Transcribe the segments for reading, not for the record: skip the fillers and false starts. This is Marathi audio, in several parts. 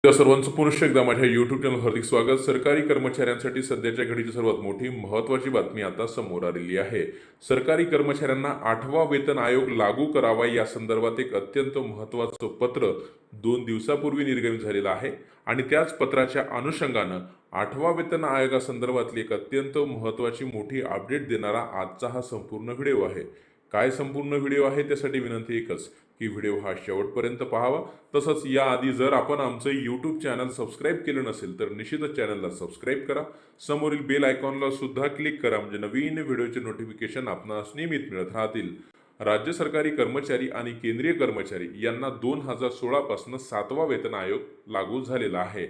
त्या सर्वांचं पुनश्च एकदा माझ्या यूट्यूब चॅनल हार्दिक स्वागत। सरकारी कर्मचाऱ्यांसाठी सध्याच्या घडीची सर्वात मोठी महत्त्वाची बातमी आता समोर आलेली आहे। सरकारी कर्मचाऱ्यांना 8वा वेतन आयोग लागू करावा या संदर्भात एक अत्यंत महत्त्वाचं पत्र 2 दिवसापूर्वी निर्गमित झालेलं आहे आणि त्याच पत्राच्या अनुषंगानं 8वा वेतन आयोगासंदर्भातली एक अत्यंत महत्त्वाची मोठी अपडेट देणारा आजचा हा संपूर्ण व्हिडिओ आहे। काय संपूर्ण व्हिडिओ आहे त्यासाठी विनंती एकच की व्हिडिओ हा शेवटपर्यंत पाहावा। तसंच याआधी जर आपण आमचं यूट्यूब चॅनल सबस्क्राईब केलं नसेल तर निश्चितच चॅनलला सबस्क्राईब करा, समोरील बेल आयकॉनला सुद्धा क्लिक करा म्हणजे नवीन व्हिडिओचे नोटिफिकेशन आपणास नियमित मिळत राहतील। राज्य सरकारी कर्मचारी आणि केंद्रीय कर्मचारी यांना 2016 पासून 7वा वेतन आयोग लागू झालेला आहे।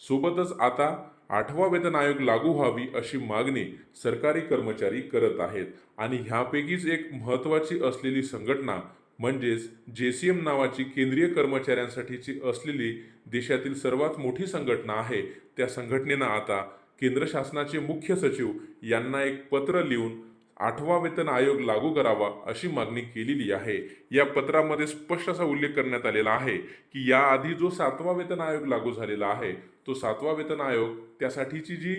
सोबतच आता 8वा वेतन आयोग लागू व्हावी अशी मागणी सरकारी कर्मचारी करत आहेत आणि ह्यापैकीच एक महत्त्वाची असलेली संघटना म्हणजेच JCM नावाची केंद्रीय कर्मचाऱ्यांसाठीची असलेली देशातील सर्वात मोठी संघटना आहे। त्या संघटनेनं आता केंद्र शासनाचे मुख्य सचिव यांना एक पत्र लिहून 8वा वेतन आयोग लागू करावा अशी मागणी केलेली आहे। या पत्रामध्ये स्पष्ट असा उल्लेख करण्यात आलेला आहे की याआधी जो 7वा वेतन आयोग लागू झालेला आहे तो 7वा वेतन आयोग त्यासाठीची जी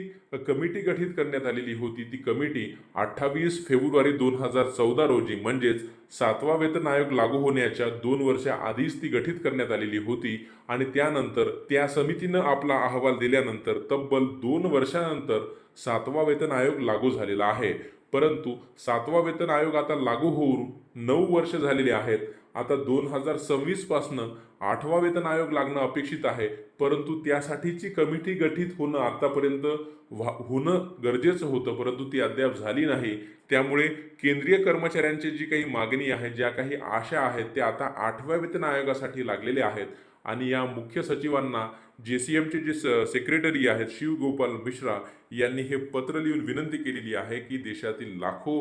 कमिटी गठीत करण्यात आलेली होती ती कमिटी 28 फेब्रुवारी 2014 रोजी म्हणजेच 7वा वेतन आयोग लागू होण्याच्या 2 वर्षाआधीच ती गठीत करण्यात आलेली होती आणि त्यानंतर त्या समितीनं आपला अहवाल दिल्यानंतर तब्बल 2 वर्षानंतर 7वा वेतन आयोग लागू झालेला आहे। परंतु 7वा वेतन आयोग आता लागू होऊन 9 वर्ष झालेली आहेत। आता 2026 पासून 8वा वेतन आयोग लागणं अपेक्षित आहे, परंतु त्यासाठीची कमिटी गठीत होणं आतापर्यंत होणं गरजेचं होतं, परंतु ती अद्याप झाली नाही। त्यामुळे केंद्रीय कर्मचाऱ्यांची जी काही मागणी आहे, ज्या काही आशा आहेत त्या आता 8व्या वेतन आयोगासाठी लागलेल्या आहेत आणि या मुख्य सचिवांना JCMचे जे सेक्रेटरी आहेत शिवगोपाल मिश्रा यांनी हे पत्र लिहून विनंती केलेली आहे की देशातील लाखो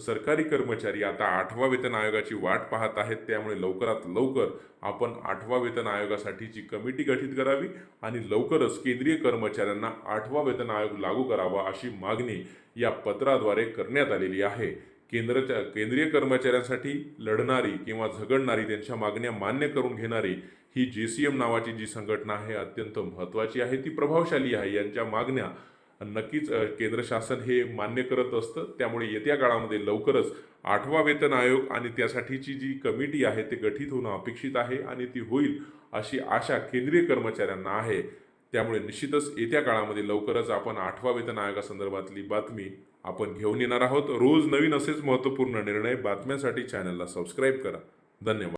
सरकारी कर्मचारी आता 8वा वेतन आयोगाची वाट पाहत आहेत। त्यामुळे लवकरात लवकर आपण 8वा वेतन आयोगासाठीची कमिटी गठीत करावी आणि लवकरच केंद्रीय कर्मचाऱ्यांना 8वा वेतन आयोग लागू करावा अशी मागणी या पत्राद्वारे करण्यात आलेली आहे। केंद्रीय कर्मचाऱ्यांसाठी लढणारी किंवा झगडणारी त्यांच्या मागण्या मान्य करून घेणारी ही JCM नावाची जी संघटना आहे अत्यंत महत्त्वाची आहे, ती प्रभावशाली आहे। यांच्या मागण्या नक्कीच केंद्र शासन हे मान्य करत असतं। त्यामुळे येत्या काळामध्ये लवकरच 8वा वेतन आयोग आणि त्यासाठीची जी कमिटी आहे ते गठीत होणं अपेक्षित आहे आणि ती होईल अशी आशा केंद्रीय कर्मचाऱ्यांना आहे। त्यामुळे निश्चितच येत्या काळामध्ये लवकरच आपण 8वा वेतन आयोगासंदर्भातली बातमी आपण घेऊन येणार आहोत। रोज नवीन असेच महत्त्वपूर्ण निर्णय बातम्यांसाठी चॅनलला सबस्क्राईब करा। धन्यवाद।